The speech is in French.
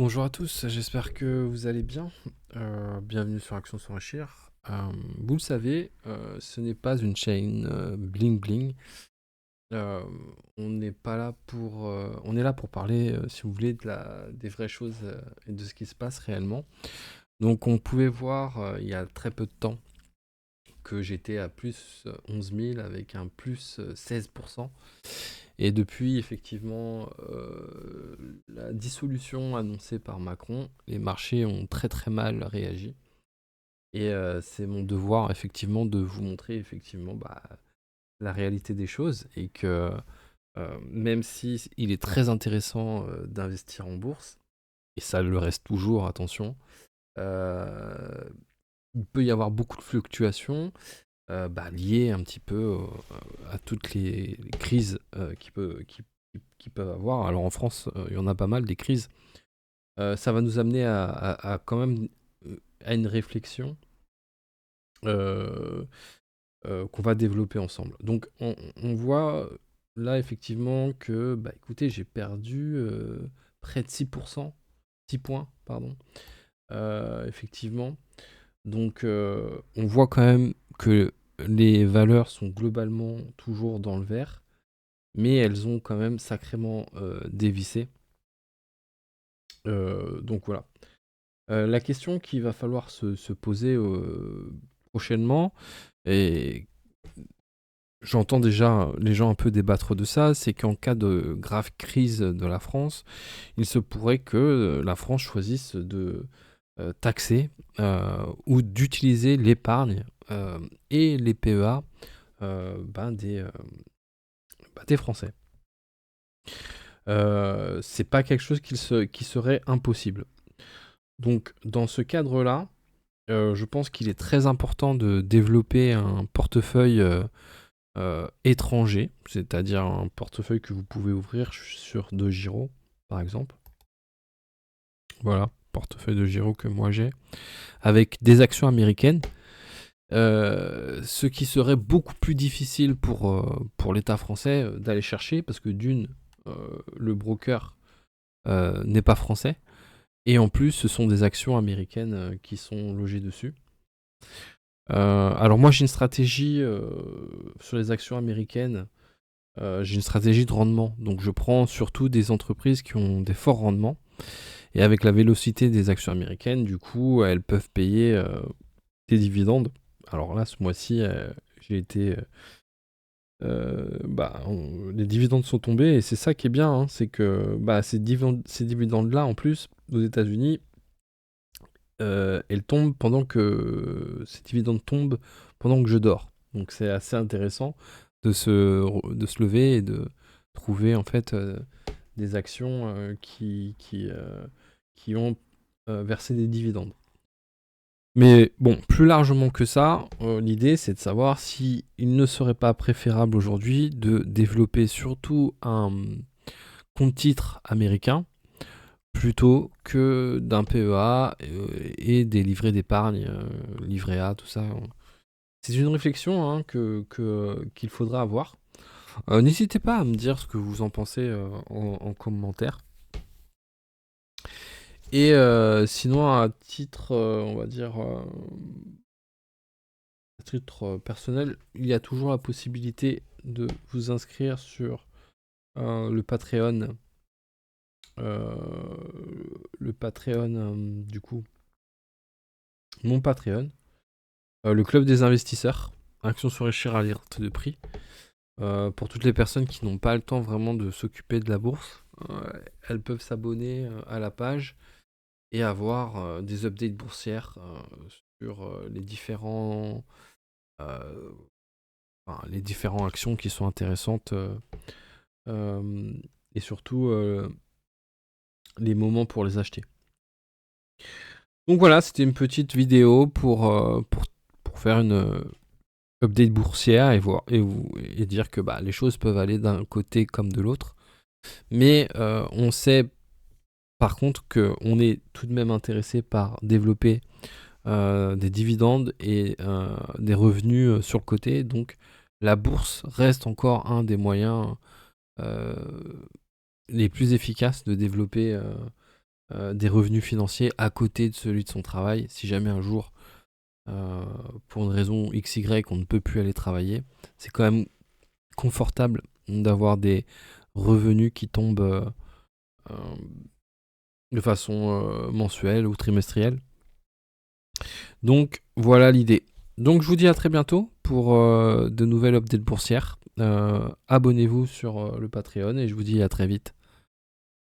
Bonjour à tous, j'espère que vous allez bien. Bienvenue sur Action s'enrichir. Vous le savez, ce n'est pas une chaîne bling bling. Euh, on n'est pas là pour, on est là pour parler, si vous voulez, des vraies choses et de ce qui se passe réellement. Donc, on pouvait voir il y a très peu de temps que j'étais à plus 11 000 avec un plus 16%. Et depuis, effectivement, la dissolution annoncée par Macron, les marchés ont très très mal réagi. Et c'est mon devoir, effectivement, de vous montrer, effectivement, la réalité des choses. Et que même si il est très intéressant d'investir en bourse, et ça le reste toujours, attention, euh, il peut y avoir beaucoup de fluctuations liées un petit peu à toutes les crises qui peuvent avoir. Alors en France, il y en a pas mal des crises. Ça va nous amener à quand même à une réflexion euh, qu'on va développer ensemble. Donc on voit là effectivement que, écoutez, j'ai perdu près de 6%, 6 points, pardon, effectivement. Donc on voit quand même que les valeurs sont globalement toujours dans le vert, mais elles ont quand même sacrément dévissé. Donc voilà. La question qu'il va falloir se poser prochainement, et j'entends déjà les gens un peu débattre de ça, c'est qu'en cas de grave crise de la France, il se pourrait que la France choisisse de taxer ou d'utiliser l'épargne et les PEA des Français. C'est pas quelque chose qui serait impossible. Donc dans ce cadre-là, je pense qu'il est très important de développer un portefeuille étranger, c'est-à-dire un portefeuille que vous pouvez ouvrir sur DeGiro, par exemple. Voilà, portefeuille de Giro que moi j'ai, avec des actions américaines. Ce qui serait beaucoup plus difficile pour l'État français d'aller chercher, parce que d'une, le broker n'est pas français, et en plus, ce sont des actions américaines qui sont logées dessus. Alors moi, j'ai une stratégie sur les actions américaines. J'ai une stratégie de rendement, donc je prends surtout des entreprises qui ont des forts rendements. Et avec la vélocité des actions américaines, du coup, elles peuvent payer des dividendes. Alors là, ce mois-ci, j'ai été... les dividendes sont tombés et c'est ça qui est bien, hein, c'est que ces dividendes-là, en plus, aux États-Unis, elles tombent pendant que ces dividendes tombent pendant que je dors. Donc c'est assez intéressant de se lever et de trouver en fait des actions qui ont versé des dividendes. Mais bon, plus largement que ça, l'idée c'est de savoir si il ne serait pas préférable aujourd'hui de développer surtout un compte titre américain plutôt que d'un PEA et des livrets d'épargne, livret A, tout ça. C'est une réflexion hein, qu'il faudra avoir. N'hésitez pas à me dire ce que vous en pensez en commentaire. Et sinon, à titre, on va dire, à titre personnel, il y a toujours la possibilité de vous inscrire sur le Patreon. Le Patreon, du coup, mon Patreon. Le club des investisseurs. Action sur les chers alertes de prix. Pour toutes les personnes qui n'ont pas le temps vraiment de s'occuper de la bourse, elles peuvent s'abonner à la page et avoir des updates boursières sur euh, les différentes actions qui sont intéressantes et surtout les moments pour les acheter. Donc voilà, c'était une petite vidéo pour faire une update boursière et dire que les choses peuvent aller d'un côté comme de l'autre. Mais on sait par contre qu'on est tout de même intéressé par développer des dividendes et des revenus sur le côté. Donc la bourse reste encore un des moyens les plus efficaces de développer des revenus financiers à côté de celui de son travail. Si jamais un jour, pour une raison XY, on ne peut plus aller travailler, c'est quand même confortable d'avoir des revenus qui tombent euh, de façon mensuelle ou trimestrielle. Donc voilà l'idée. Donc je vous dis à très bientôt pour de nouvelles updates boursières. Abonnez-vous sur le Patreon et je vous dis à très vite.